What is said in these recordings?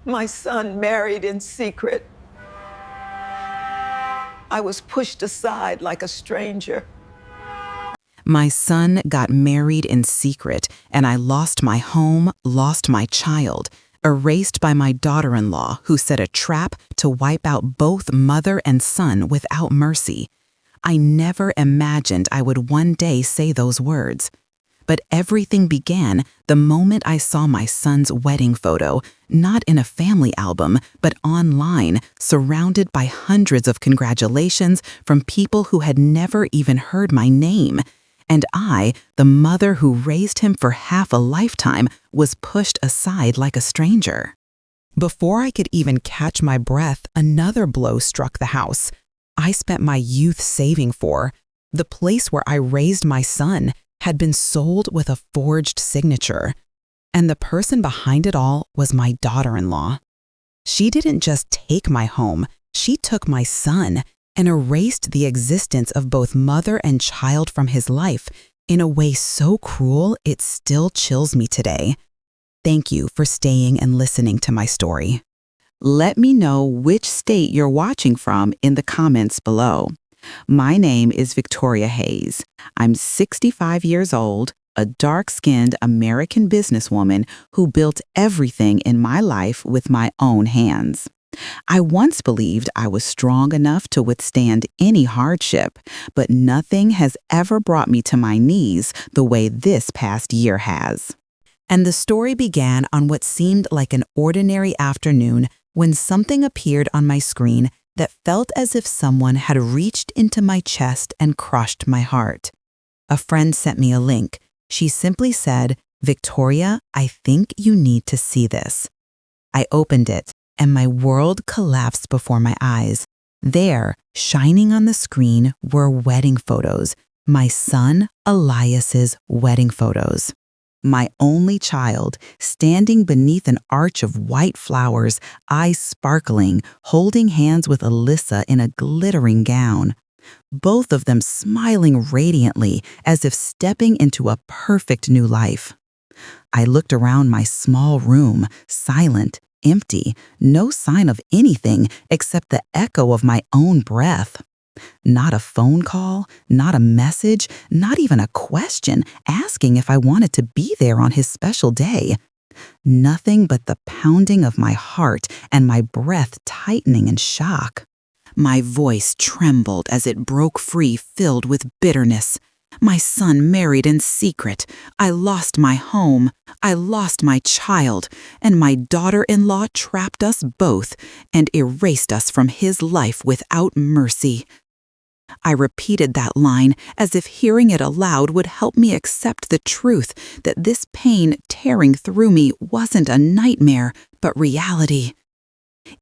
My son married in secret. I was pushed aside like a stranger. My son got married in secret, and I lost my home, lost my child, erased by my daughter-in-law who set a trap to wipe out both mother and son without mercy. I never imagined I would one day say those words. But everything began the moment I saw my son's wedding photo, not in a family album, but online, surrounded by hundreds of congratulations from people who had never even heard my name. And I, the mother who raised him for half a lifetime, was pushed aside like a stranger. Before I could even catch my breath, another blow struck the house. I spent my youth saving for. The place where I raised my son had been sold with a forged signature. And the person behind it all was my daughter-in-law. She didn't just take my home, she took my son and erased the existence of both mother and child from his life in a way so cruel it still chills me today. Thank you for staying and listening to my story. Let me know which state you're watching from in the comments below. My name is Victoria Hayes. I'm 65 years old, a dark-skinned American businesswoman who built everything in my life with my own hands. I once believed I was strong enough to withstand any hardship, but nothing has ever brought me to my knees the way this past year has. And the story began on what seemed like an ordinary afternoon when something appeared on my screen that felt as if someone had reached into my chest and crushed my heart. A friend sent me a link. She simply said, "Victoria, I think you need to see this." I opened it, and my world collapsed before my eyes. There, shining on the screen, were wedding photos, my son Elias's wedding photos. My only child, standing beneath an arch of white flowers, eyes sparkling, holding hands with Alyssa in a glittering gown. Both of them smiling radiantly as if stepping into a perfect new life. I looked around my small room, silent, empty, no sign of anything except the echo of my own breath. Not a phone call, not a message, not even a question asking if I wanted to be there on his special day. Nothing but the pounding of my heart and my breath tightening in shock. My voice trembled as it broke free, filled with bitterness. My son married in secret. I lost my home. I lost my child. And my daughter-in-law trapped us both and erased us from his life without mercy. I repeated that line as if hearing it aloud would help me accept the truth that this pain tearing through me wasn't a nightmare, but reality.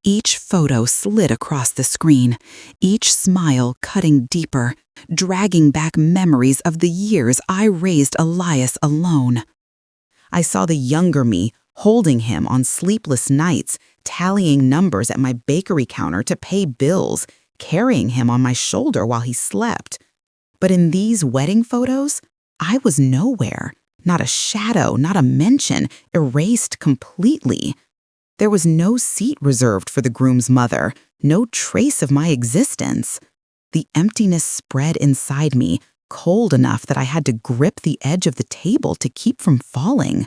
Each photo slid across the screen, each smile cutting deeper, dragging back memories of the years I raised Elias alone. I saw the younger me holding him on sleepless nights, tallying numbers at my bakery counter to pay bills, carrying him on my shoulder while he slept. But in these wedding photos, I was nowhere, not a shadow, not a mention, erased completely. There was no seat reserved for the groom's mother, no trace of my existence. The emptiness spread inside me, cold enough that I had to grip the edge of the table to keep from falling.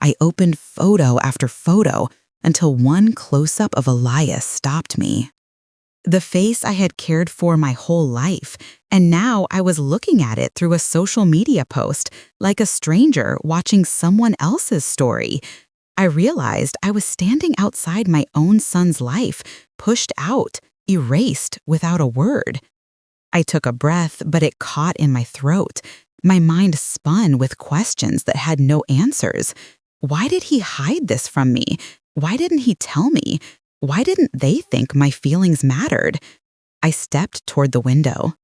I opened photo after photo until one close-up of Elias stopped me. The face I had cared for my whole life, and now I was looking at it through a social media post, like a stranger watching someone else's story. I realized I was standing outside my own son's life, pushed out, erased without a word. I took a breath, but it caught in my throat. My mind spun with questions that had no answers. Why did he hide this from me? Why didn't he tell me? Why didn't they think my feelings mattered? I stepped toward the window.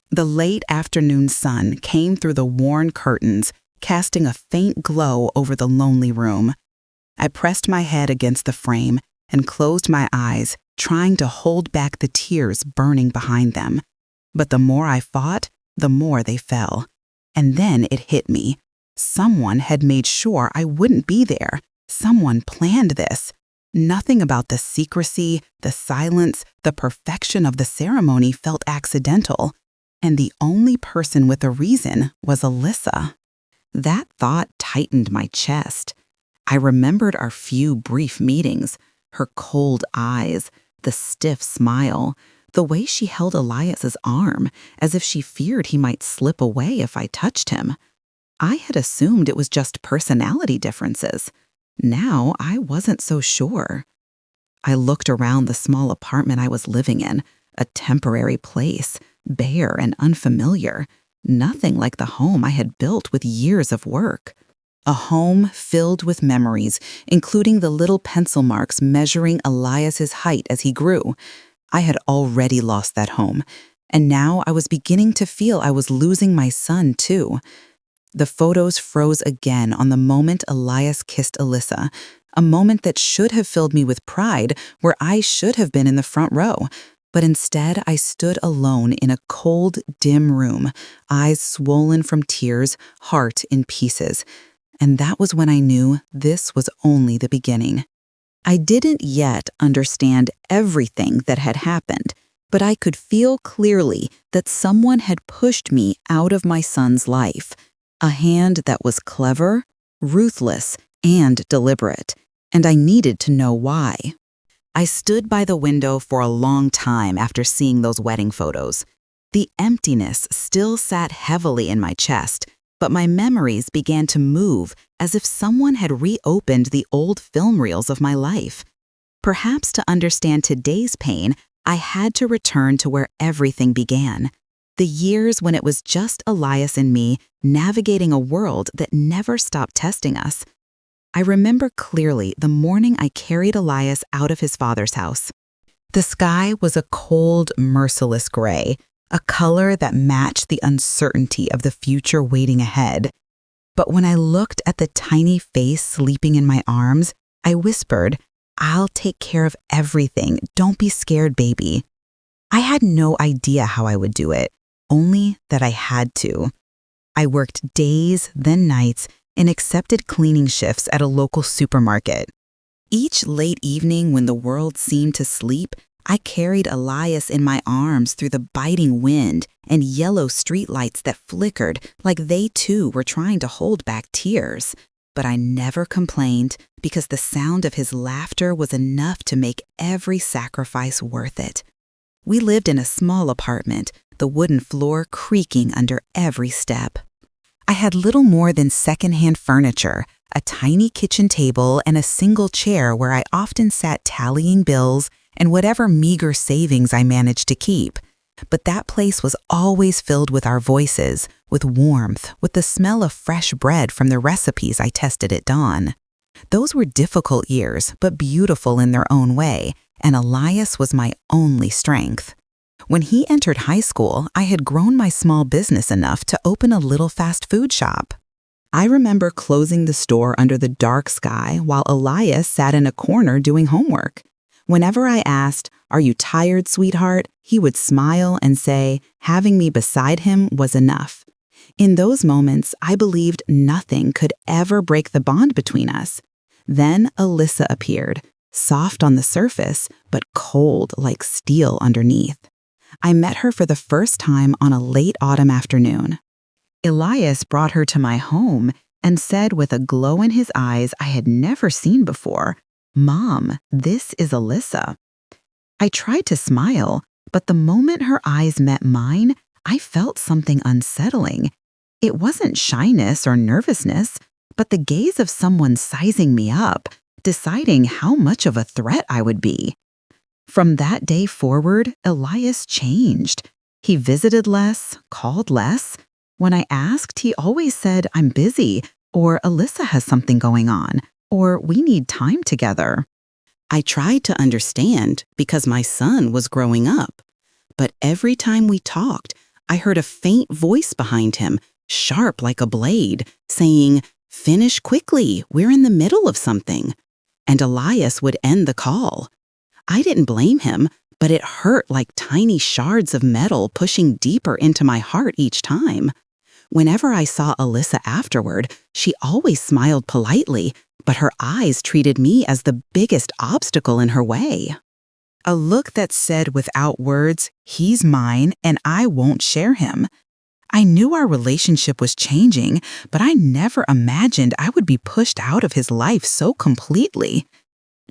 The late afternoon sun came through the worn curtains, casting a faint glow over the lonely room. I pressed my head against the frame and closed my eyes, trying to hold back the tears burning behind them. But the more I fought, the more they fell. And then it hit me. Someone had made sure I wouldn't be there. Someone planned this. Nothing about the secrecy, the silence, the perfection of the ceremony felt accidental, and the only person with a reason was Alyssa. That thought tightened my chest. I remembered our few brief meetings, her cold eyes, the stiff smile, the way she held Elias's arm, as if she feared he might slip away if I touched him. I had assumed it was just personality differences. Now I wasn't so sure. I looked around the small apartment I was living in, a temporary place, bare and unfamiliar, nothing like the home I had built with years of work. A home filled with memories, including the little pencil marks measuring Elias's height as he grew. I had already lost that home, and now I was beginning to feel I was losing my son, too. The photos froze again on the moment Elias kissed Alyssa, a moment that should have filled me with pride, where I should have been in the front row. But instead, I stood alone in a cold, dim room, eyes swollen from tears, heart in pieces. And that was when I knew this was only the beginning. I didn't yet understand everything that had happened, but I could feel clearly that someone had pushed me out of my son's life. A hand that was clever, ruthless, and deliberate, and I needed to know why. I stood by the window for a long time after seeing those wedding photos. The emptiness still sat heavily in my chest, but my memories began to move as if someone had reopened the old film reels of my life. Perhaps to understand today's pain, I had to return to where everything began. The years when it was just Elias and me navigating a world that never stopped testing us. I remember clearly the morning I carried Elias out of his father's house. The sky was a cold, merciless gray, a color that matched the uncertainty of the future waiting ahead. But when I looked at the tiny face sleeping in my arms, I whispered, "I'll take care of everything. Don't be scared, baby." I had no idea how I would do it, only that I had to. I worked days, then nights, and accepted cleaning shifts at a local supermarket. Each late evening when the world seemed to sleep, I carried Elias in my arms through the biting wind and yellow streetlights that flickered like they too were trying to hold back tears. But I never complained because the sound of his laughter was enough to make every sacrifice worth it. We lived in a small apartment, the wooden floor creaking under every step. I had little more than secondhand furniture, a tiny kitchen table, and a single chair where I often sat tallying bills and whatever meager savings I managed to keep. But that place was always filled with our voices, with warmth, with the smell of fresh bread from the recipes I tested at dawn. Those were difficult years, but beautiful in their own way, and Elias was my only strength. When he entered high school, I had grown my small business enough to open a little fast food shop. I remember closing the store under the dark sky while Elias sat in a corner doing homework. Whenever I asked, "Are you tired, sweetheart?" he would smile and say, having me beside him was enough. In those moments, I believed nothing could ever break the bond between us. Then Alyssa appeared, soft on the surface, but cold like steel underneath. I met her for the first time on a late autumn afternoon. Elias brought her to my home and said with a glow in his eyes I had never seen before, "Mom, this is Alyssa." I tried to smile, but the moment her eyes met mine, I felt something unsettling. It wasn't shyness or nervousness, but the gaze of someone sizing me up, deciding how much of a threat I would be. From that day forward, Elias changed. He visited less, called less. When I asked, he always said, "I'm busy," or "Alyssa has something going on," or "we need time together." I tried to understand because my son was growing up. But every time we talked, I heard a faint voice behind him, sharp like a blade, saying, "Finish quickly, we're in the middle of something." And Elias would end the call. I didn't blame him, but it hurt like tiny shards of metal pushing deeper into my heart each time. Whenever I saw Alyssa afterward, she always smiled politely, but her eyes treated me as the biggest obstacle in her way. A look that said without words, "He's mine and I won't share him." I knew our relationship was changing, but I never imagined I would be pushed out of his life so completely.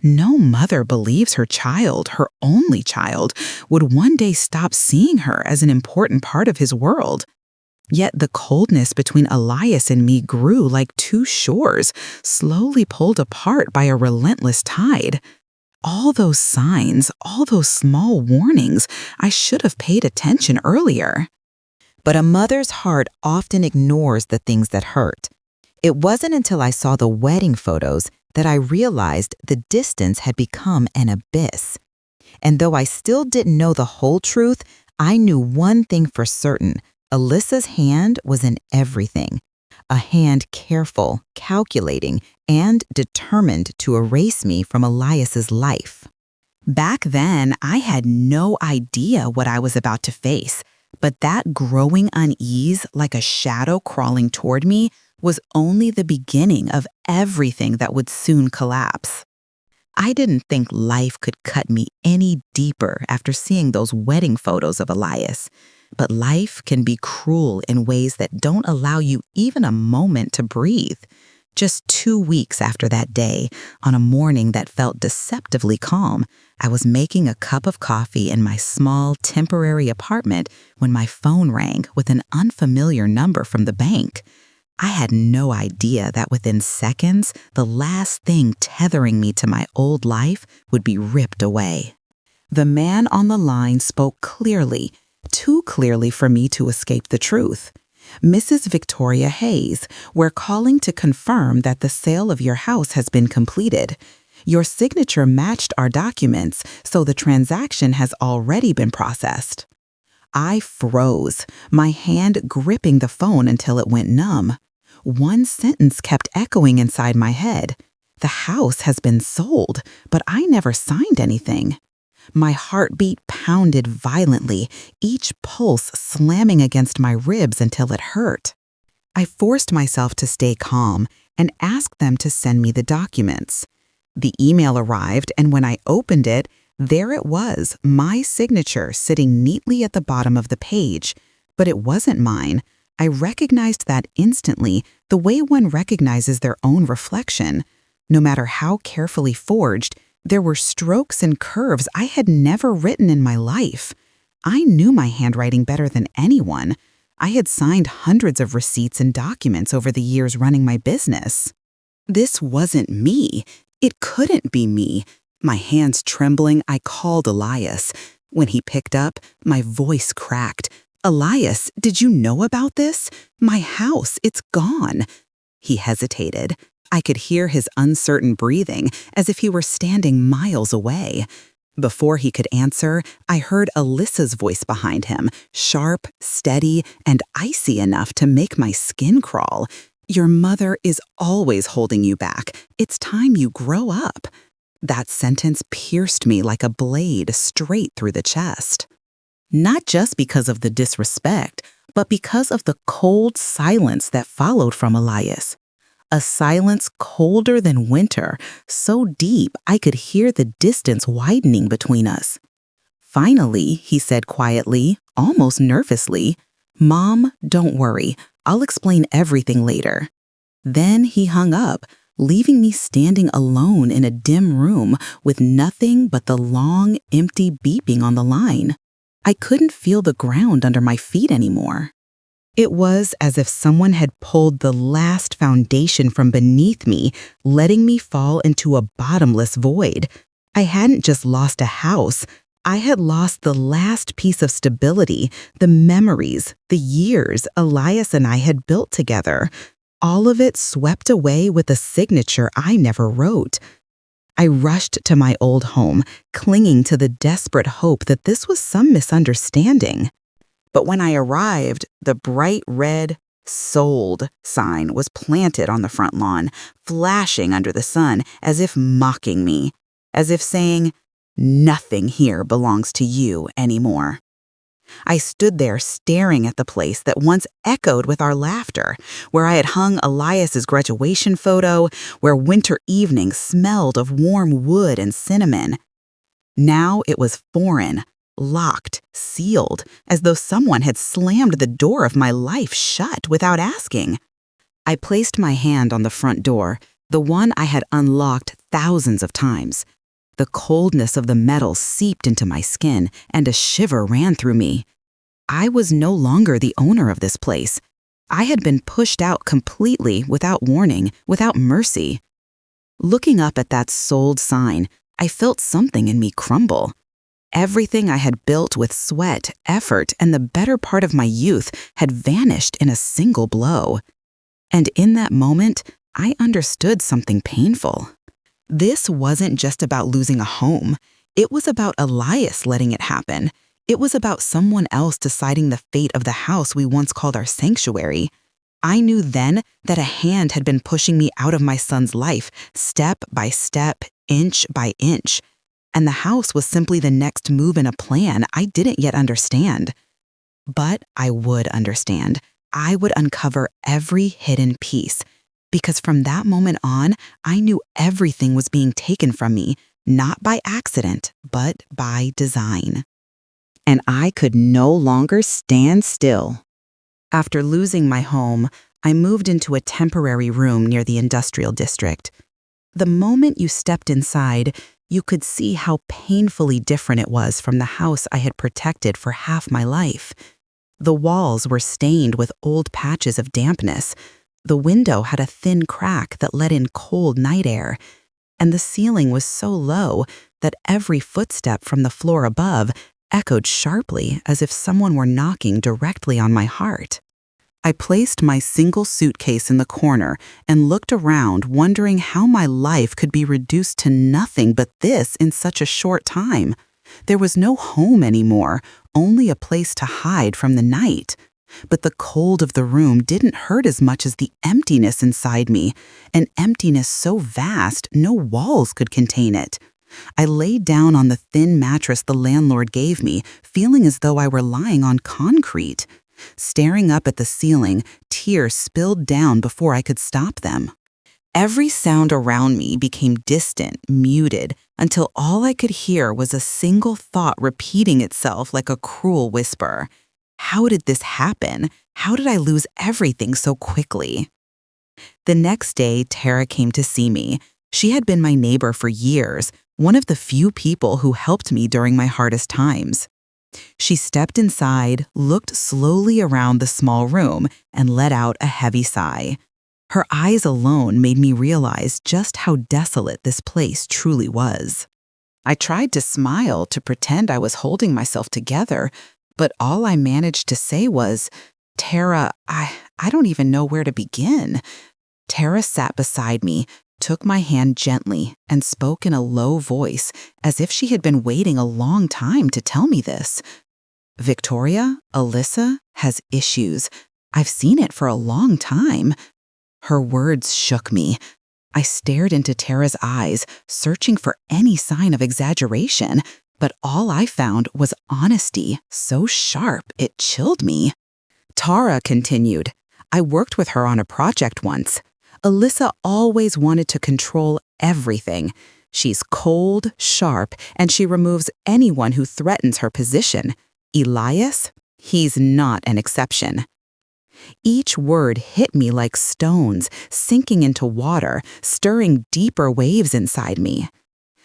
No mother believes her child, her only child, would one day stop seeing her as an important part of his world. Yet the coldness between Elias and me grew like two shores, slowly pulled apart by a relentless tide. All those signs, all those small warnings, I should have paid attention earlier. But a mother's heart often ignores the things that hurt. It wasn't until I saw the wedding photos that I realized the distance had become an abyss. And though I still didn't know the whole truth, I knew one thing for certain. Alyssa's hand was in everything. A hand careful, calculating, and determined to erase me from Elias's life. Back then, I had no idea what I was about to face, but that growing unease, like a shadow crawling toward me, was only the beginning of everything that would soon collapse. I didn't think life could cut me any deeper after seeing those wedding photos of Elias. But life can be cruel in ways that don't allow you even a moment to breathe. Just 2 weeks after that day, on a morning that felt deceptively calm, I was making a cup of coffee in my small, temporary apartment when my phone rang with an unfamiliar number from the bank. I had no idea that within seconds, the last thing tethering me to my old life would be ripped away. The man on the line spoke clearly, too clearly for me to escape the truth. "Mrs. Victoria Hayes, we're calling to confirm that the sale of your house has been completed. Your signature matched our documents, so the transaction has already been processed." I froze, my hand gripping the phone until it went numb. One sentence kept echoing inside my head. The house has been sold, but I never signed anything. My heartbeat pounded violently, each pulse slamming against my ribs until it hurt. I forced myself to stay calm and asked them to send me the documents. The email arrived, and when I opened it, there it was, my signature sitting neatly at the bottom of the page. But it wasn't mine. I recognized that instantly, the way one recognizes their own reflection. No matter how carefully forged, there were strokes and curves I had never written in my life. I knew my handwriting better than anyone. I had signed hundreds of receipts and documents over the years running my business. This wasn't me. It couldn't be me. My hands trembling, I called Elias. When he picked up, my voice cracked. "Elias, did you know about this? My house, it's gone." He hesitated. I could hear his uncertain breathing, as if he were standing miles away. Before he could answer, I heard Alyssa's voice behind him, sharp, steady, and icy enough to make my skin crawl. "Your mother is always holding you back. It's time you grow up." That sentence pierced me like a blade straight through the chest. Not just because of the disrespect, but because of the cold silence that followed from Elias. A silence colder than winter, so deep I could hear the distance widening between us. Finally, he said quietly, almost nervously, "Mom, don't worry. I'll explain everything later." Then he hung up, leaving me standing alone in a dim room with nothing but the long, empty beeping on the line. I couldn't feel the ground under my feet anymore. It was as if someone had pulled the last foundation from beneath me, letting me fall into a bottomless void. I hadn't just lost a house. I had lost the last piece of stability, the memories, the years Elias and I had built together. All of it swept away with a signature I never wrote. I rushed to my old home, clinging to the desperate hope that this was some misunderstanding. But when I arrived, the bright red "Sold" sign was planted on the front lawn, flashing under the sun as if mocking me, as if saying, "Nothing here belongs to you anymore." I stood there staring at the place that once echoed with our laughter, where I had hung Elias's graduation photo, where winter evenings smelled of warm wood and cinnamon. Now it was foreign, locked, sealed, as though someone had slammed the door of my life shut without asking. I placed my hand on the front door, the one I had unlocked thousands of times. The coldness of the metal seeped into my skin, and a shiver ran through me. I was no longer the owner of this place. I had been pushed out completely, without warning, without mercy. Looking up at that sold sign, I felt something in me crumble. Everything I had built with sweat, effort, and the better part of my youth had vanished in a single blow. And in that moment, I understood something painful. This wasn't just about losing a home. It was about Elias letting it happen. It was about someone else deciding the fate of the house we once called our sanctuary. I knew then that a hand had been pushing me out of my son's life, step by step, inch by inch. And the house was simply the next move in a plan I didn't yet understand. But I would understand. I would uncover every hidden piece. Because from that moment on, I knew everything was being taken from me, not by accident, but by design. And I could no longer stand still. After losing my home, I moved into a temporary room near the industrial district. The moment you stepped inside, you could see how painfully different it was from the house I had protected for half my life. The walls were stained with old patches of dampness. The window had a thin crack that let in cold night air, and the ceiling was so low that every footstep from the floor above echoed sharply as if someone were knocking directly on my heart. I placed my single suitcase in the corner and looked around, wondering how my life could be reduced to nothing but this in such a short time. There was no home anymore, only a place to hide from the night. But the cold of the room didn't hurt as much as the emptiness inside me, an emptiness so vast no walls could contain it. I lay down on the thin mattress the landlord gave me, feeling as though I were lying on concrete. Staring up at the ceiling, tears spilled down before I could stop them. Every sound around me became distant, muted, until all I could hear was a single thought repeating itself like a cruel whisper. How did this happen? How did I lose everything so quickly? The next day, Tara came to see me. She had been my neighbor for years, one of the few people who helped me during my hardest times. She stepped inside, looked slowly around the small room, and let out a heavy sigh. Her eyes alone made me realize just how desolate this place truly was. I tried to smile to pretend I was holding myself together, but all I managed to say was, "Tara, I don't even know where to begin." Tara sat beside me, took my hand gently, and spoke in a low voice, as if she had been waiting a long time to tell me this. "Victoria, Alyssa has issues. I've seen it for a long time." Her words shook me. I stared into Tara's eyes, searching for any sign of exaggeration, but all I found was honesty, so sharp it chilled me. Tara continued, "I worked with her on a project once. Alyssa always wanted to control everything. She's cold, sharp, and she removes anyone who threatens her position. Elias? He's not an exception." Each word hit me like stones, sinking into water, stirring deeper waves inside me.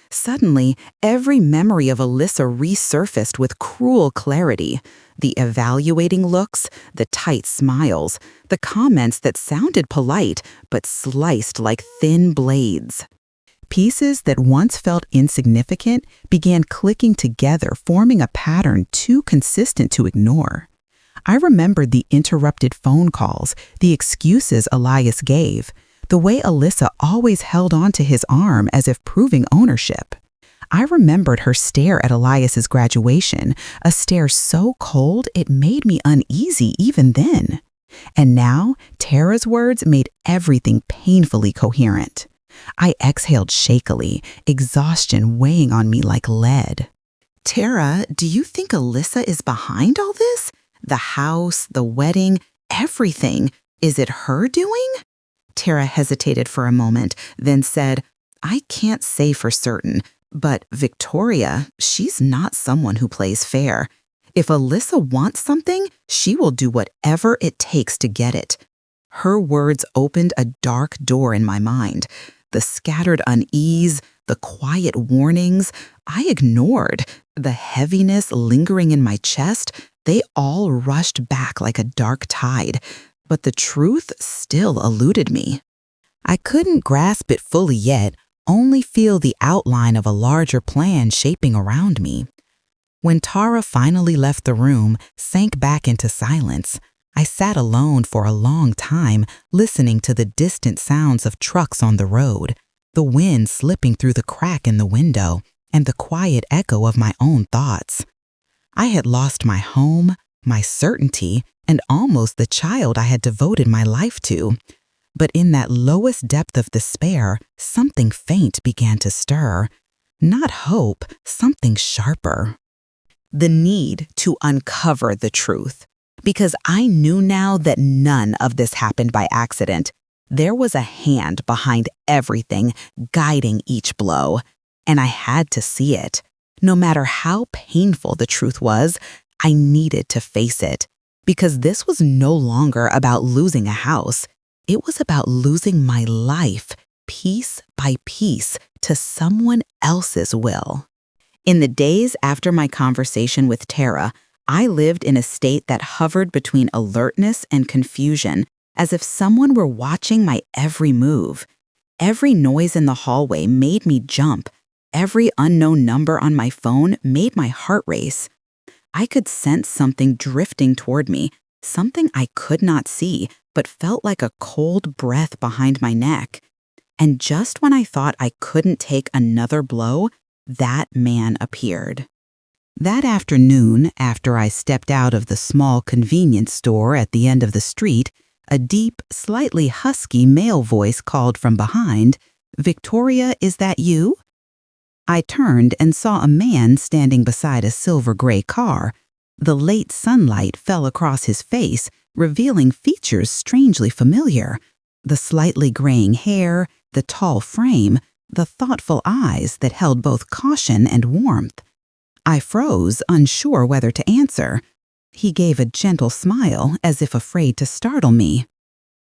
Suddenly, every memory of Alyssa resurfaced with cruel clarity. The evaluating looks, the tight smiles, the comments that sounded polite but sliced like thin blades. Pieces that once felt insignificant began clicking together, forming a pattern too consistent to ignore. I remembered the interrupted phone calls, the excuses Elias gave, the way Alyssa always held on to his arm as if proving ownership. I remembered her stare at Elias's graduation, a stare so cold it made me uneasy even then. And now, Tara's words made everything painfully coherent. I exhaled shakily, exhaustion weighing on me like lead. Tara, do you think Alyssa is behind all this? The house, the wedding, everything. Is it her doing? Tara hesitated for a moment, then said, I can't say for certain, but Victoria, she's not someone who plays fair. If Alyssa wants something, she will do whatever it takes to get it. Her words opened a dark door in my mind. The scattered unease, the quiet warnings, I ignored. The heaviness lingering in my chest, they all rushed back like a dark tide. But the truth still eluded me. I couldn't grasp it fully yet, only feel the outline of a larger plan shaping around me. When Tara finally left the room, sank back into silence, I sat alone for a long time, listening to the distant sounds of trucks on the road, the wind slipping through the crack in the window, and the quiet echo of my own thoughts. I had lost my home, my certainty, and almost the child I had devoted my life to. But in that lowest depth of despair, something faint began to stir. Not hope, something sharper. The need to uncover the truth. Because I knew now that none of this happened by accident. There was a hand behind everything, guiding each blow. And I had to see it. No matter how painful the truth was, I needed to face it. Because this was no longer about losing a house. It was about losing my life, piece by piece, to someone else's will. In the days after my conversation with Tara, I lived in a state that hovered between alertness and confusion, as if someone were watching my every move. Every noise in the hallway made me jump. Every unknown number on my phone made my heart race. I could sense something drifting toward me, something I could not see, but felt like a cold breath behind my neck. And just when I thought I couldn't take another blow, that man appeared. That afternoon, after I stepped out of the small convenience store at the end of the street, a deep, slightly husky male voice called from behind, "Victoria, is that you?" I turned and saw a man standing beside a silver-gray car. The late sunlight fell across his face, revealing features strangely familiar. The slightly graying hair, the tall frame, the thoughtful eyes that held both caution and warmth. I froze, unsure whether to answer. He gave a gentle smile, as if afraid to startle me.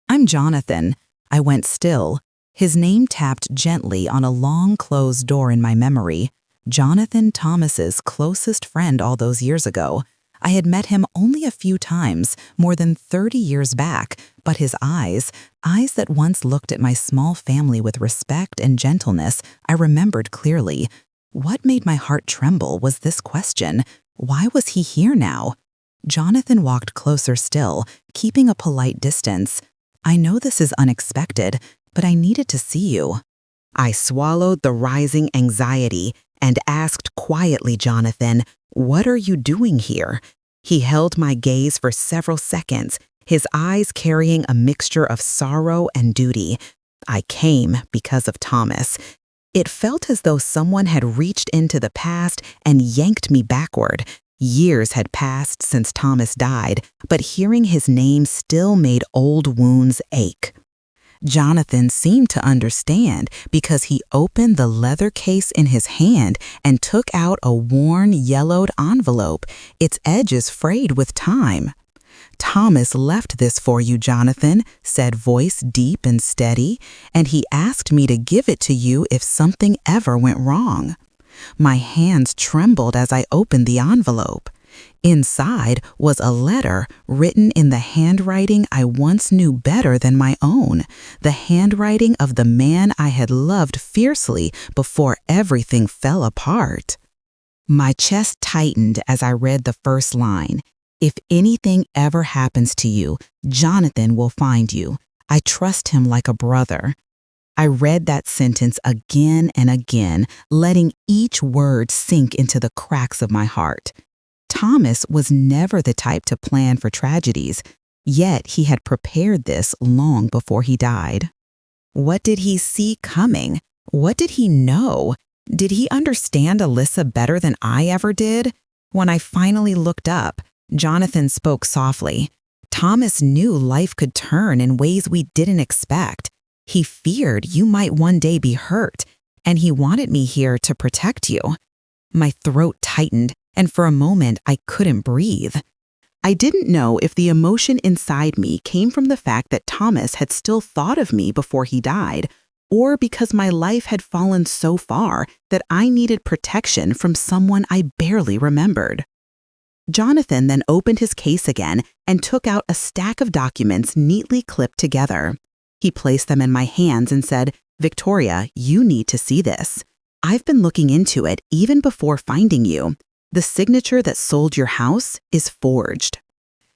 "I'm Jonathan." I went still. His name tapped gently on a long closed door in my memory. Jonathan Thomas's closest friend all those years ago. I had met him only a few times, more than 30 years back, but his eyes that once looked at my small family with respect and gentleness, I remembered clearly. What made my heart tremble was this question: why was he here now? Jonathan walked closer still, keeping a polite distance. "I know this is unexpected, but I needed to see you." I swallowed the rising anxiety and asked quietly, "Jonathan, what are you doing here?" He held my gaze for several seconds, his eyes carrying a mixture of sorrow and duty. "I came because of Thomas." It felt as though someone had reached into the past and yanked me backward. Years had passed since Thomas died, but hearing his name still made old wounds ache. Jonathan seemed to understand because he opened the leather case in his hand and took out a worn, yellowed envelope, its edges frayed with time. "Thomas left this for you, Jonathan," said voice deep and steady, "and he asked me to give it to you if something ever went wrong." My hands trembled as I opened the envelope. Inside was a letter written in the handwriting I once knew better than my own, the handwriting of the man I had loved fiercely before everything fell apart. My chest tightened as I read the first line. "If anything ever happens to you, Jonathan will find you. I trust him like a brother." I read that sentence again and again, letting each word sink into the cracks of my heart. Thomas was never the type to plan for tragedies, yet he had prepared this long before he died. What did he see coming? What did he know? Did he understand Alyssa better than I ever did? When I finally looked up, Jonathan spoke softly. Thomas knew life could turn in ways we didn't expect. He feared you might one day be hurt, and he wanted me here to protect you. My throat tightened, and for a moment I couldn't breathe. I didn't know if the emotion inside me came from the fact that Thomas had still thought of me before he died, or because my life had fallen so far that I needed protection from someone I barely remembered. Jonathan then opened his case again and took out a stack of documents neatly clipped together. He placed them in my hands and said, "Victoria, you need to see this. I've been looking into it even before finding you. The signature that sold your house is forged."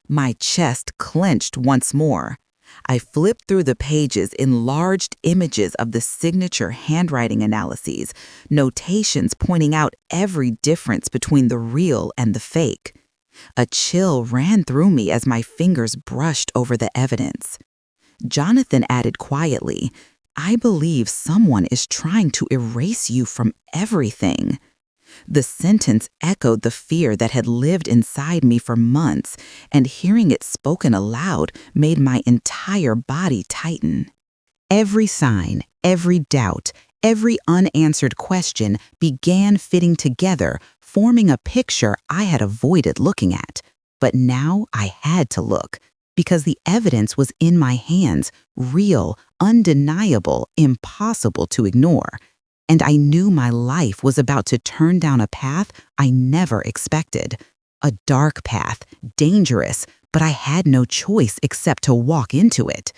My chest clenched once more. I flipped through the pages, enlarged images of the signature handwriting analyses, notations pointing out every difference between the real and the fake. A chill ran through me as my fingers brushed over the evidence. Jonathan added quietly, "I believe someone is trying to erase you from everything." The sentence echoed the fear that had lived inside me for months, and hearing it spoken aloud made my entire body tighten. Every sign, every doubt, every unanswered question began fitting together, forming a picture I had avoided looking at. But now I had to look, because the evidence was in my hands, real, undeniable, impossible to ignore. And I knew my life was about to turn down a path I never expected. A dark path, dangerous, but I had no choice except to walk into it.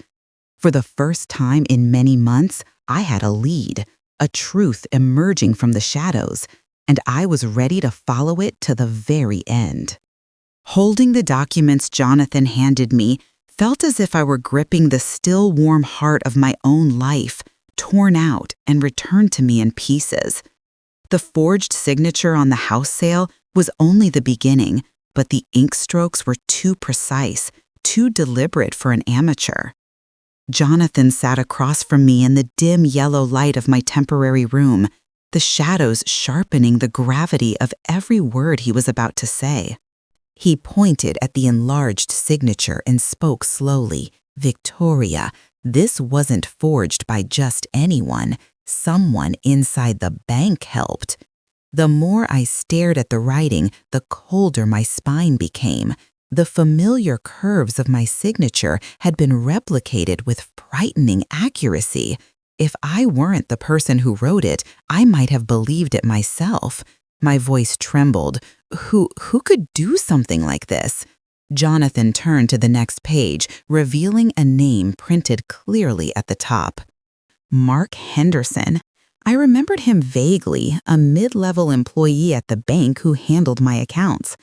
For the first time in many months, I had a lead, a truth emerging from the shadows, and I was ready to follow it to the very end. Holding the documents Jonathan handed me felt as if I were gripping the still warm heart of my own life, torn out and returned to me in pieces. The forged signature on the house sale was only the beginning, but the ink strokes were too precise, too deliberate for an amateur. Jonathan sat across from me in the dim yellow light of my temporary room, the shadows sharpening the gravity of every word he was about to say. He pointed at the enlarged signature and spoke slowly, "Victoria, this wasn't forged by just anyone. Someone inside the bank helped." The more I stared at the writing, the colder my spine became. The familiar curves of my signature had been replicated with frightening accuracy. If I weren't the person who wrote it, I might have believed it myself. My voice trembled. Who could do something like this? Jonathan turned to the next page, revealing a name printed clearly at the top. Mark Henderson. I remembered him vaguely, a mid-level employee at the bank who handled my accounts.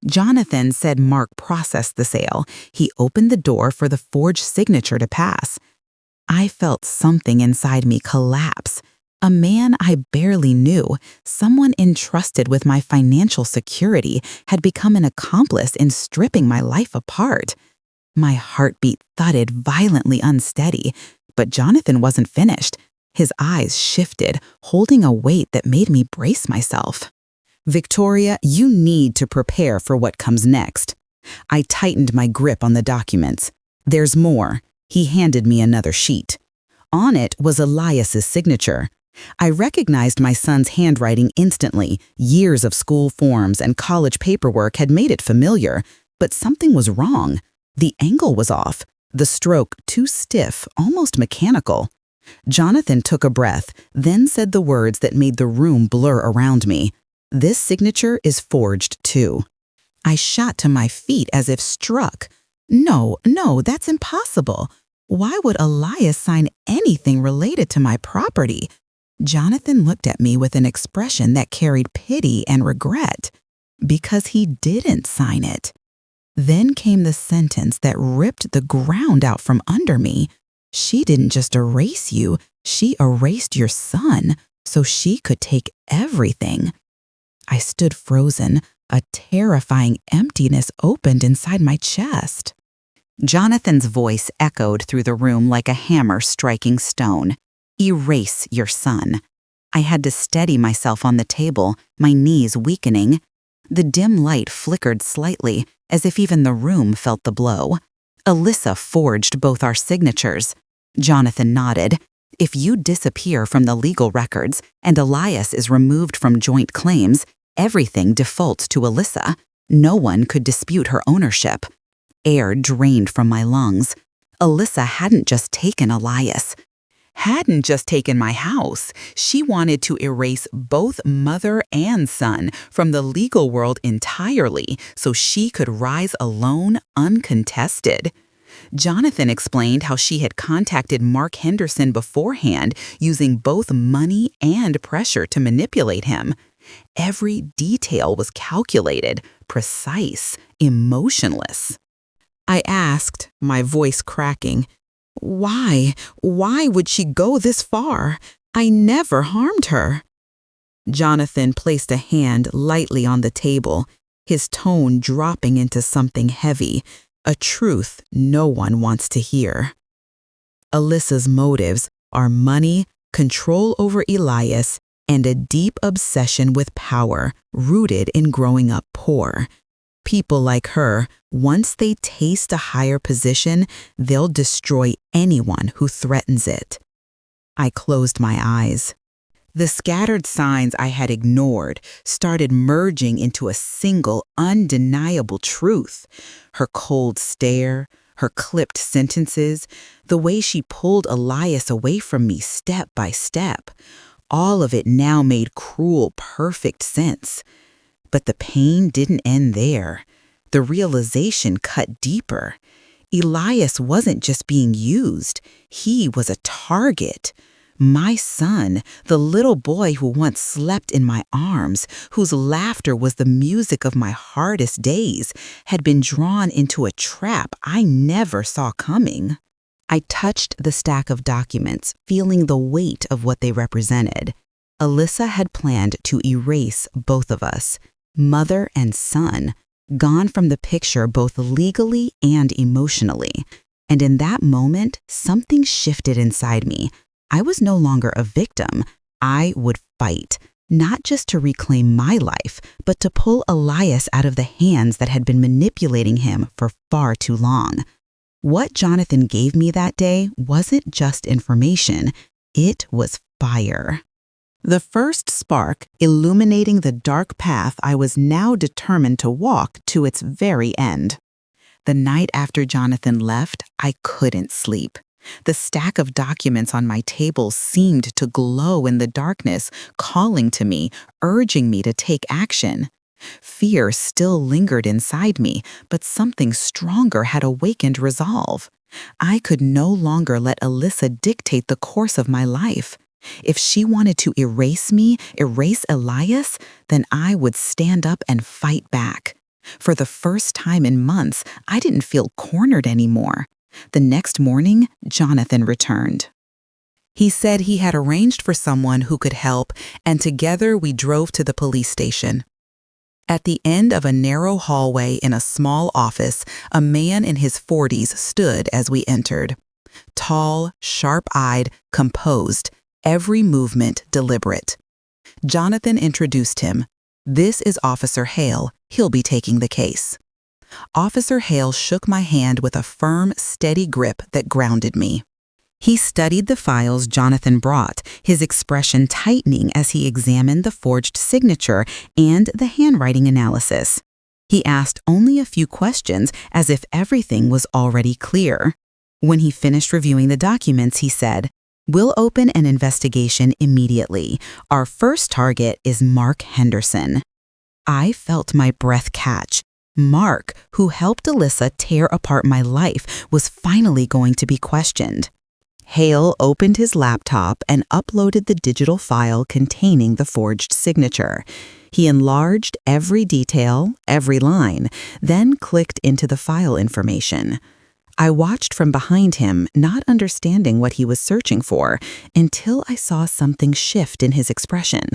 Jonathan said Mark processed the sale. He opened the door for the forged signature to pass. I felt something inside me collapse. A man I barely knew, someone entrusted with my financial security, had become an accomplice in stripping my life apart. My heartbeat thudded violently unsteady, but Jonathan wasn't finished. His eyes shifted, holding a weight that made me brace myself. "Victoria, you need to prepare for what comes next." I tightened my grip on the documents. "There's more." He handed me another sheet. On it was Elias's signature. I recognized my son's handwriting instantly. Years of school forms and college paperwork had made it familiar, but something was wrong. The angle was off, the stroke too stiff, almost mechanical. Jonathan took a breath, then said the words that made the room blur around me. "This signature is forged too." I shot to my feet as if struck. No, that's impossible. Why would Elias sign anything related to my property? Jonathan looked at me with an expression that carried pity and regret. Because he didn't sign it. Then came the sentence that ripped the ground out from under me. "She didn't just erase you, she erased your son, so she could take everything." I stood frozen. A terrifying emptiness opened inside my chest. Jonathan's voice echoed through the room like a hammer striking stone. "Erase your son." I had to steady myself on the table, my knees weakening. The dim light flickered slightly, as if even the room felt the blow. Alyssa forged both our signatures. Jonathan nodded. If you disappear from the legal records and Elias is removed from joint claims, everything defaults to Alyssa. No one could dispute her ownership. Air drained from my lungs. Alyssa hadn't just taken Elias. Hadn't just taken my house. She wanted to erase both mother and son from the legal world entirely so she could rise alone, uncontested. Jonathan explained how she had contacted Mark Henderson beforehand using both money and pressure to manipulate him. Every detail was calculated, precise, emotionless. I asked, my voice cracking, Why would she go this far? I never harmed her. Jonathan placed a hand lightly on the table, his tone dropping into something heavy, a truth no one wants to hear. Alyssa's motives are money, control over Elias, and a deep obsession with power rooted in growing up poor. People like her, once they taste a higher position, they'll destroy anyone who threatens it. I closed my eyes. The scattered signs I had ignored started merging into a single, undeniable truth. Her cold stare, her clipped sentences, the way she pulled Elias away from me step by step. All of it now made cruel, perfect sense. But the pain didn't end there. The realization cut deeper. Elias wasn't just being used. He was a target. My son, the little boy who once slept in my arms, whose laughter was the music of my hardest days, had been drawn into a trap I never saw coming. I touched the stack of documents, feeling the weight of what they represented. Alyssa had planned to erase both of us, mother and son, gone from the picture both legally and emotionally. And in that moment, something shifted inside me. I was no longer a victim. I would fight, not just to reclaim my life, but to pull Elias out of the hands that had been manipulating him for far too long. What Jonathan gave me that day wasn't just information, it was fire. The first spark illuminating the dark path I was now determined to walk to its very end. The night after Jonathan left, I couldn't sleep. The stack of documents on my table seemed to glow in the darkness, calling to me, urging me to take action. Fear still lingered inside me, but something stronger had awakened resolve. I could no longer let Alyssa dictate the course of my life. If she wanted to erase me, erase Elias, then I would stand up and fight back. For the first time in months, I didn't feel cornered anymore. The next morning, Jonathan returned. He said he had arranged for someone who could help, and together we drove to the police station. At the end of a narrow hallway in a small office, a man in his 40s stood as we entered. Tall, sharp-eyed, composed, every movement deliberate. Jonathan introduced him. This is Officer Hale. He'll be taking the case. Officer Hale shook my hand with a firm, steady grip that grounded me. He studied the files Jonathan brought, his expression tightening as he examined the forged signature and the handwriting analysis. He asked only a few questions, as if everything was already clear. When he finished reviewing the documents, he said, "We'll open an investigation immediately. Our first target is Mark Henderson." I felt my breath catch. Mark, who helped Alyssa tear apart my life, was finally going to be questioned. Hale opened his laptop and uploaded the digital file containing the forged signature. He enlarged every detail, every line, then clicked into the file information. I watched from behind him, not understanding what he was searching for, until I saw something shift in his expression,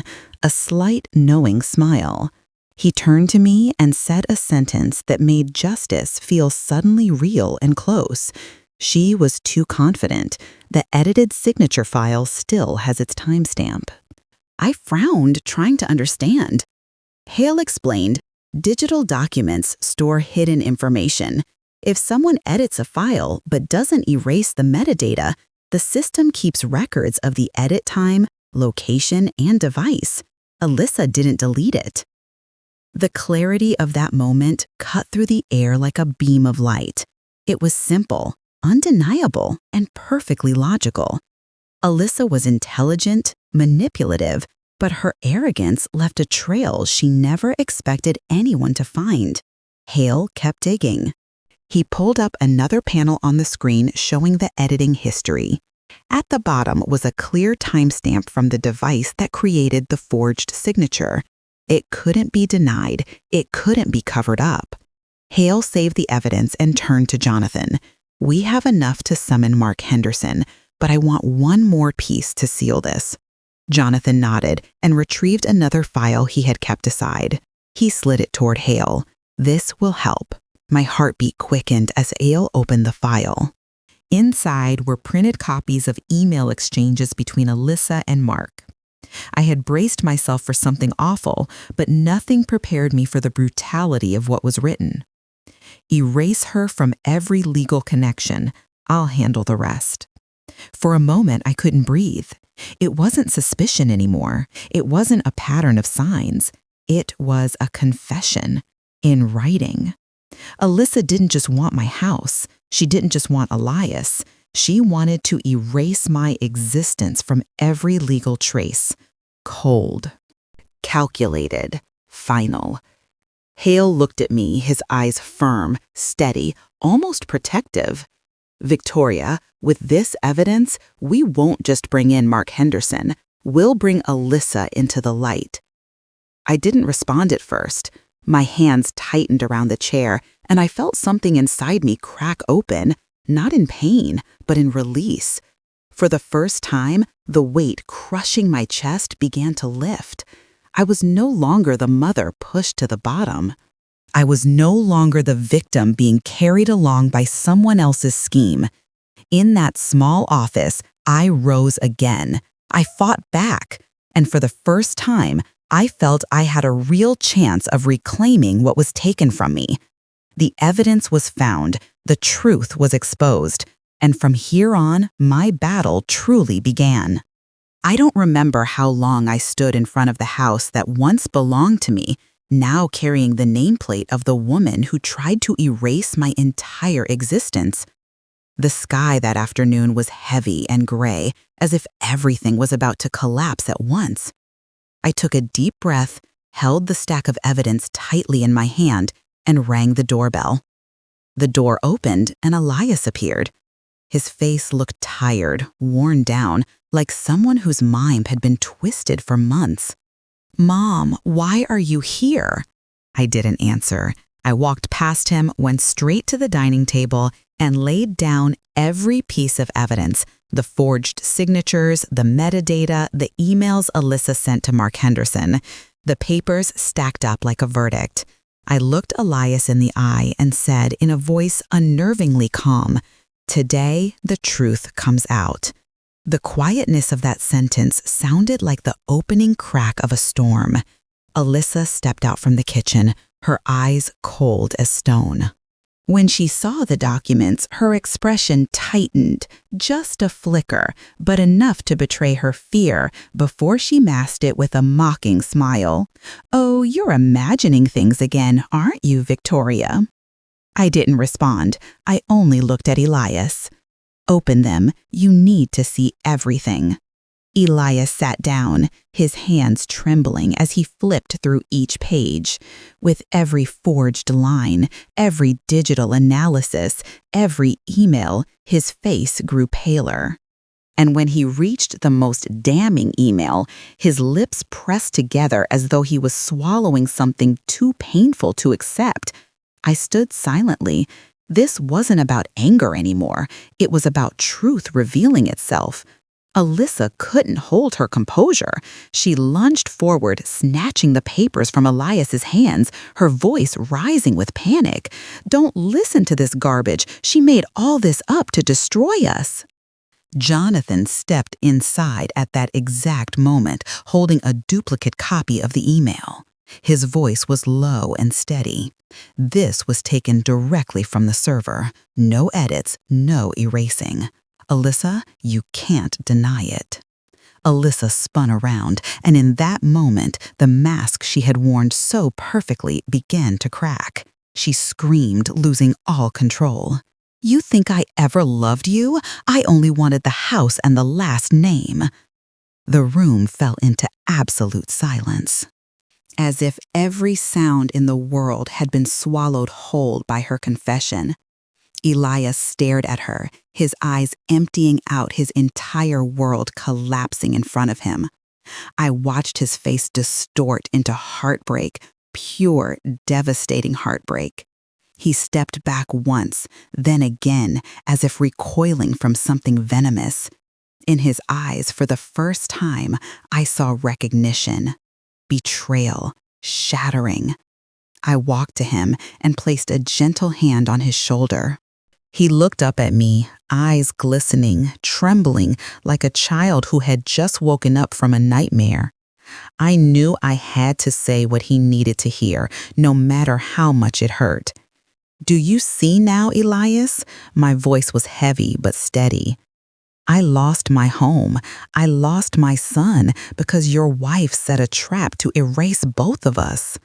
a slight knowing smile. He turned to me and said a sentence that made justice feel suddenly real and close. She was too confident. The edited signature file still has its timestamp. I frowned, trying to understand. Hale explained, digital documents store hidden information. If someone edits a file but doesn't erase the metadata, the system keeps records of the edit time, location, and device. Alyssa didn't delete it. The clarity of that moment cut through the air like a beam of light. It was simple, undeniable, and perfectly logical. Alyssa was intelligent, manipulative, but her arrogance left a trail she never expected anyone to find. Hale kept digging. He pulled up another panel on the screen showing the editing history. At the bottom was a clear timestamp from the device that created the forged signature. It couldn't be denied. It couldn't be covered up. Hale saved the evidence and turned to Jonathan. "We have enough to summon Mark Henderson, but I want one more piece to seal this." Jonathan nodded and retrieved another file he had kept aside. He slid it toward Hale. "This will help." My heartbeat quickened as Hale opened the file. Inside were printed copies of email exchanges between Alyssa and Mark. I had braced myself for something awful, but nothing prepared me for the brutality of what was written. "Erase her from every legal connection. I'll handle the rest." For a moment, I couldn't breathe. It wasn't suspicion anymore. It wasn't a pattern of signs. It was a confession in writing. Alyssa didn't just want my house. She didn't just want Elias. She wanted to erase my existence from every legal trace. Cold, calculated, final. Hale looked at me, his eyes firm, steady, almost protective. "Victoria, with this evidence, we won't just bring in Mark Henderson. We'll bring Alyssa into the light." I didn't respond at first. My hands tightened around the chair, and I felt something inside me crack open, not in pain, but in release. For the first time, the weight crushing my chest began to lift. I was no longer the mother pushed to the bottom. I was no longer the victim being carried along by someone else's scheme. In that small office, I rose again. I fought back, and for the first time, I felt I had a real chance of reclaiming what was taken from me. The evidence was found, the truth was exposed, and from here on, my battle truly began. I don't remember how long I stood in front of the house that once belonged to me, now carrying the nameplate of the woman who tried to erase my entire existence. The sky that afternoon was heavy and gray, as if everything was about to collapse at once. I took a deep breath, held the stack of evidence tightly in my hand, and rang the doorbell. The door opened and Elias appeared. His face looked tired, worn down, like someone whose mind had been twisted for months. "Mom, why are you here?" I didn't answer. I walked past him, went straight to the dining table, and laid down every piece of evidence: the forged signatures, the metadata, the emails Alyssa sent to Mark Henderson. The papers stacked up like a verdict. I looked Elias in the eye and said in a voice unnervingly calm, "Today, the truth comes out." The quietness of that sentence sounded like the opening crack of a storm. Alyssa stepped out from the kitchen, her eyes cold as stone. When she saw the documents, her expression tightened, just a flicker, but enough to betray her fear before she masked it with a mocking smile. "Oh, you're imagining things again, aren't you, Victoria?" I didn't respond. I only looked at Elias. "Open them. You need to see everything." Elias sat down, his hands trembling as he flipped through each page. With every forged line, every digital analysis, every email, his face grew paler. And when he reached the most damning email, his lips pressed together as though he was swallowing something too painful to accept. I stood silently. This wasn't about anger anymore. It was about truth revealing itself. Alyssa couldn't hold her composure. She lunged forward, snatching the papers from Elias's hands, her voice rising with panic. "Don't listen to this garbage. She made all this up to destroy us." Jonathan stepped inside at that exact moment, holding a duplicate copy of the email. His voice was low and steady. This was taken directly from the server. No edits, no erasing. Alyssa, you can't deny it. Alyssa spun around, and in that moment, the mask she had worn so perfectly began to crack. She screamed, losing all control. "You think I ever loved you? I only wanted the house and the last name." The room fell into absolute silence, as if every sound in the world had been swallowed whole by her confession. Elias stared at her, his eyes emptying out, his entire world collapsing in front of him. I watched his face distort into heartbreak, pure, devastating heartbreak. He stepped back once, then again, as if recoiling from something venomous. In his eyes, for the first time, I saw recognition, betrayal, shattering. I walked to him and placed a gentle hand on his shoulder. He looked up at me, eyes glistening, trembling like a child who had just woken up from a nightmare. I knew I had to say what he needed to hear, no matter how much it hurt. "Do you see now, Elias?" My voice was heavy but steady. "I lost my home. I lost my son because your wife set a trap to erase both of us."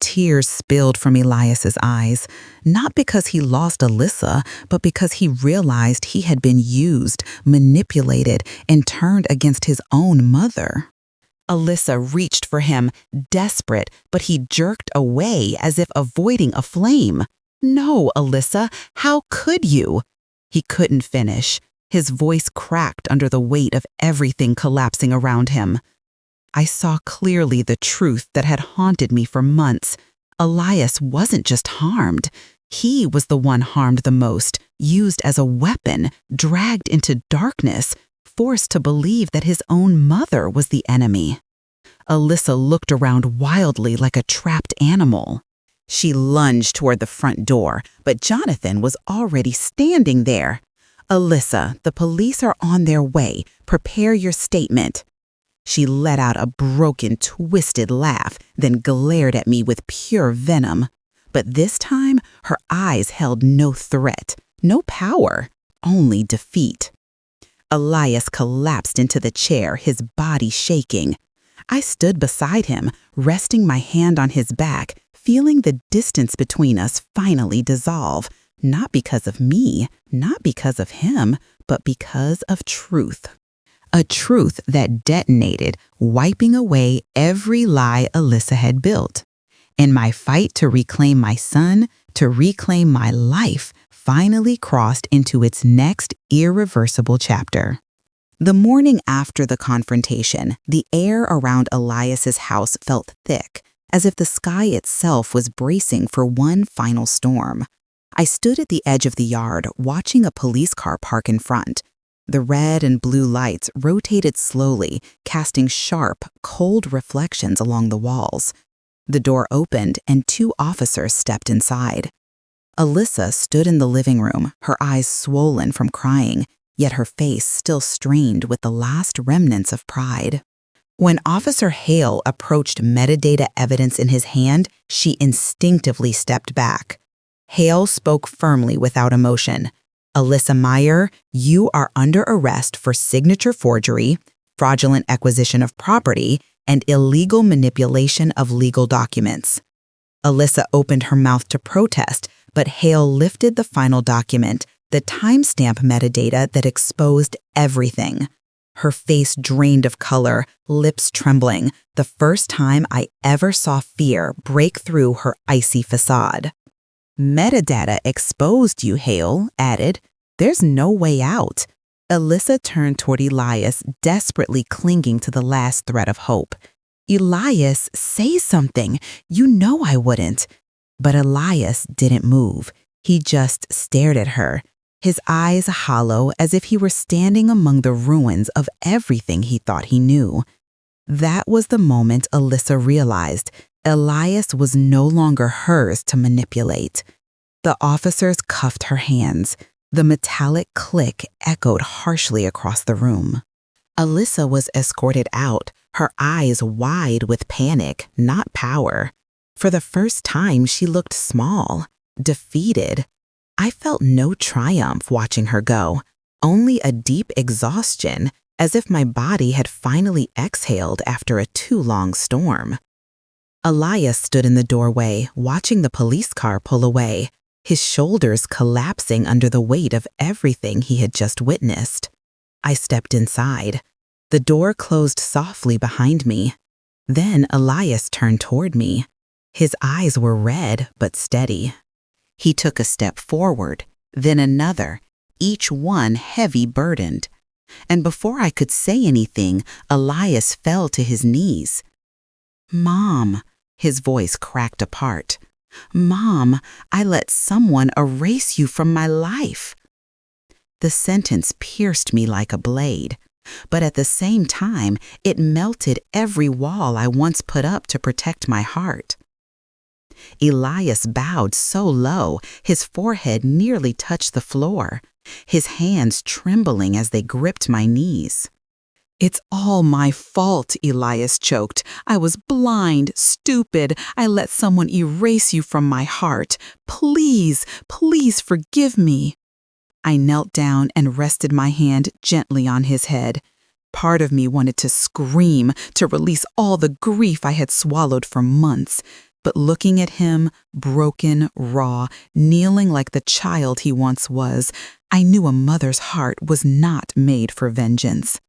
Tears spilled from Elias's eyes, not because he lost Alyssa, but because he realized he had been used, manipulated, and turned against his own mother. Alyssa reached for him, desperate, but he jerked away as if avoiding a flame. "No, Alyssa, how could you?" He couldn't finish. His voice cracked under the weight of everything collapsing around him. I saw clearly the truth that had haunted me for months. Elias wasn't just harmed. He was the one harmed the most, used as a weapon, dragged into darkness, forced to believe that his own mother was the enemy. Alyssa looked around wildly like a trapped animal. She lunged toward the front door, but Jonathan was already standing there. "Alyssa, the police are on their way. Prepare your statement." She let out a broken, twisted laugh, then glared at me with pure venom. But this time, her eyes held no threat, no power, only defeat. Elias collapsed into the chair, his body shaking. I stood beside him, resting my hand on his back, feeling the distance between us finally dissolve, not because of me, not because of him, but because of truth. A truth that detonated, wiping away every lie Alyssa had built. And my fight to reclaim my son, to reclaim my life, finally crossed into its next irreversible chapter. The morning after the confrontation, the air around Elias's house felt thick, as if the sky itself was bracing for one final storm. I stood at the edge of the yard, watching a police car park in front. The red and blue lights rotated slowly, casting sharp, cold reflections along the walls. The door opened and 2 officers stepped inside. Alyssa stood in the living room, her eyes swollen from crying, yet her face still strained with the last remnants of pride. When Officer Hale approached metadata evidence in his hand, she instinctively stepped back. Hale spoke firmly without emotion. "Alyssa Meyer, you are under arrest for signature forgery, fraudulent acquisition of property, and illegal manipulation of legal documents." Alyssa opened her mouth to protest, but Hale lifted the final document, the timestamp metadata that exposed everything. Her face drained of color, lips trembling, the first time I ever saw fear break through her icy facade. "Metadata exposed you," Hale added. "There's no way out." Alyssa turned toward Elias, desperately clinging to the last thread of hope. "Elias, say something. You know I wouldn't." But Elias didn't move. He just stared at her, his eyes hollow as if he were standing among the ruins of everything he thought he knew. That was the moment Alyssa realized Elias was no longer hers to manipulate. The officers cuffed her hands. The metallic click echoed harshly across the room. Alyssa was escorted out, her eyes wide with panic, not power. For the first time, she looked small, defeated. I felt no triumph watching her go, only a deep exhaustion, as if my body had finally exhaled after a too long storm. Elias stood in the doorway, watching the police car pull away, his shoulders collapsing under the weight of everything he had just witnessed. I stepped inside. The door closed softly behind me. Then Elias turned toward me. His eyes were red but steady. He took a step forward, then another, each one heavy-burdened. And before I could say anything, Elias fell to his knees. "Mom," his voice cracked apart. "Mom, I let someone erase you from my life." The sentence pierced me like a blade, but at the same time, it melted every wall I once put up to protect my heart. Elias bowed so low, his forehead nearly touched the floor, his hands trembling as they gripped my knees. "It's all my fault," Elias choked. "I was blind, stupid. I let someone erase you from my heart. Please, please forgive me." I knelt down and rested my hand gently on his head. Part of me wanted to scream, to release all the grief I had swallowed for months. But looking at him, broken, raw, kneeling like the child he once was, I knew a mother's heart was not made for vengeance.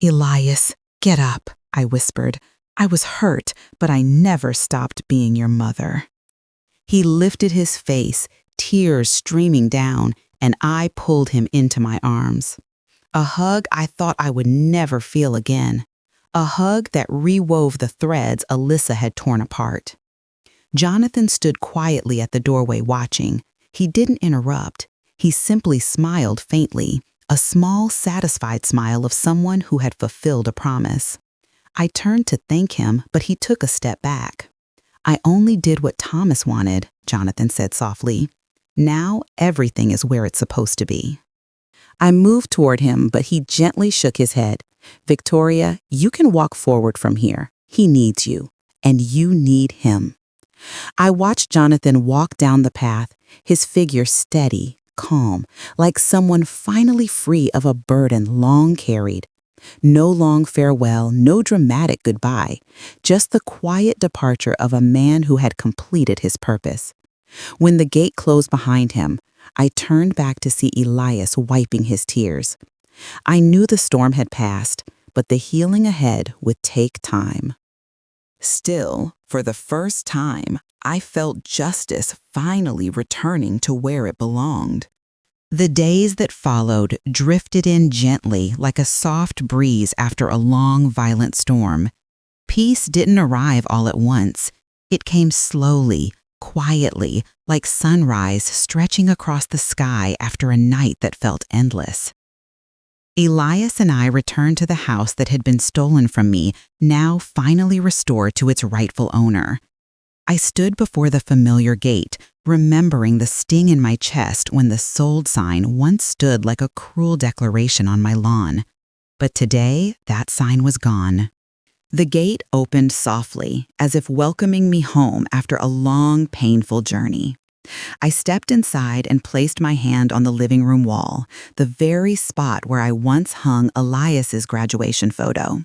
"Elias, get up," I whispered. "I was hurt, but I never stopped being your mother." He lifted his face, tears streaming down, and I pulled him into my arms. A hug I thought I would never feel again. A hug that rewove the threads Alyssa had torn apart. Jonathan stood quietly at the doorway watching. He didn't interrupt. He simply smiled faintly, a small, satisfied smile of someone who had fulfilled a promise. I turned to thank him, but he took a step back. "I only did what Thomas wanted," Jonathan said softly. "Now everything is where it's supposed to be." I moved toward him, but he gently shook his head. "Victoria, you can walk forward from here. He needs you, and you need him." I watched Jonathan walk down the path, his figure steady, calm, like someone finally free of a burden long carried. No long farewell, no dramatic goodbye, just the quiet departure of a man who had completed his purpose. When the gate closed behind him, I turned back to see Elias wiping his tears. I knew the storm had passed, but the healing ahead would take time. Still, for the first time, I felt justice finally returning to where it belonged. The days that followed drifted in gently like a soft breeze after a long, violent storm. Peace didn't arrive all at once. It came slowly, quietly, like sunrise stretching across the sky after a night that felt endless. Elias and I returned to the house that had been stolen from me, now finally restored to its rightful owner. I stood before the familiar gate, remembering the sting in my chest when the sold sign once stood like a cruel declaration on my lawn. But today, that sign was gone. The gate opened softly, as if welcoming me home after a long, painful journey. I stepped inside and placed my hand on the living room wall, the very spot where I once hung Elias's graduation photo.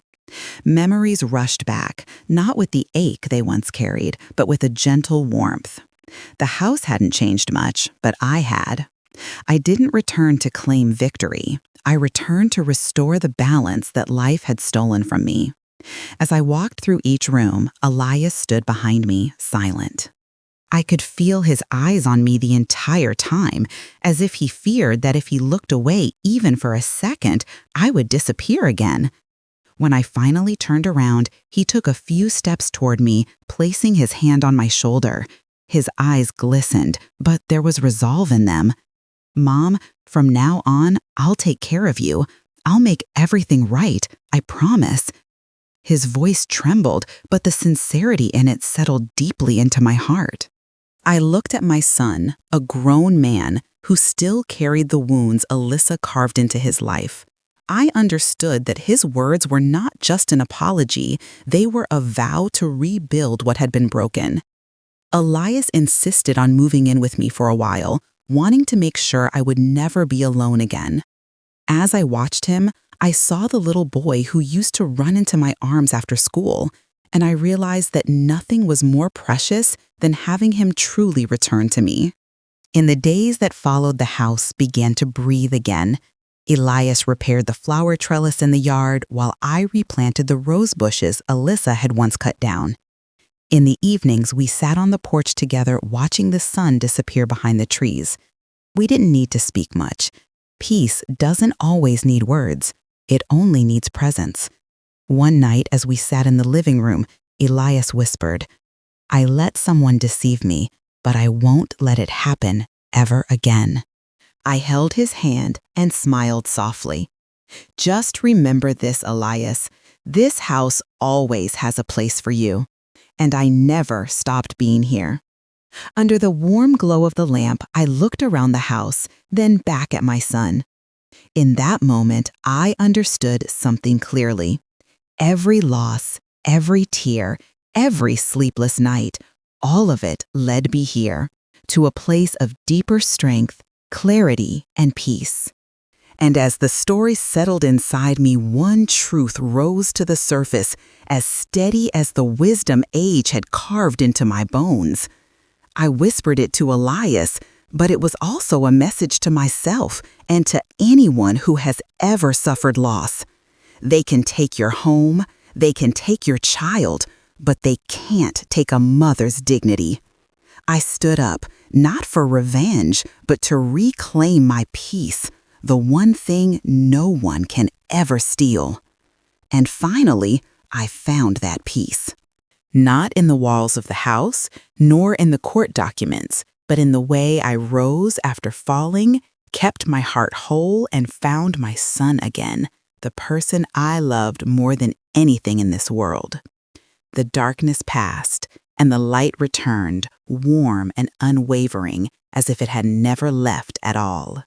Memories rushed back, not with the ache they once carried, but with a gentle warmth. The house hadn't changed much, but I had. I didn't return to claim victory. I returned to restore the balance that life had stolen from me. As I walked through each room, Elias stood behind me, silent. I could feel his eyes on me the entire time, as if he feared that if he looked away even for a second, I would disappear again. When I finally turned around, he took a few steps toward me, placing his hand on my shoulder. His eyes glistened, but there was resolve in them. "Mom, from now on, I'll take care of you. I'll make everything right, I promise." His voice trembled, but the sincerity in it settled deeply into my heart. I looked at my son, a grown man, who still carried the wounds Alyssa carved into his life. I understood that his words were not just an apology, they were a vow to rebuild what had been broken. Elias insisted on moving in with me for a while, wanting to make sure I would never be alone again. As I watched him, I saw the little boy who used to run into my arms after school, and I realized that nothing was more precious than having him truly return to me. In the days that followed, the house began to breathe again. Elias repaired the flower trellis in the yard while I replanted the rose bushes Alyssa had once cut down. In the evenings, we sat on the porch together watching the sun disappear behind the trees. We didn't need to speak much. Peace doesn't always need words. It only needs presence. One night, as we sat in the living room, Elias whispered, "I let someone deceive me, but I won't let it happen ever again." I held his hand and smiled softly. "Just remember this, Elias. This house always has a place for you. And I never stopped being here." Under the warm glow of the lamp, I looked around the house, then back at my son. In that moment, I understood something clearly. Every loss, every tear, every sleepless night, all of it led me here, to a place of deeper strength, clarity, and peace. And as the story settled inside me, one truth rose to the surface, as steady as the wisdom age had carved into my bones. I whispered it to Elias, but it was also a message to myself and to anyone who has ever suffered loss. They can take your home, they can take your child, but they can't take a mother's dignity. I stood up, not for revenge, but to reclaim my peace, the one thing no one can ever steal. And finally, I found that peace. Not in the walls of the house, nor in the court documents, but in the way I rose after falling, kept my heart whole, and found my son again, the person I loved more than anything in this world. The darkness passed, and the light returned, warm and unwavering, as if it had never left at all.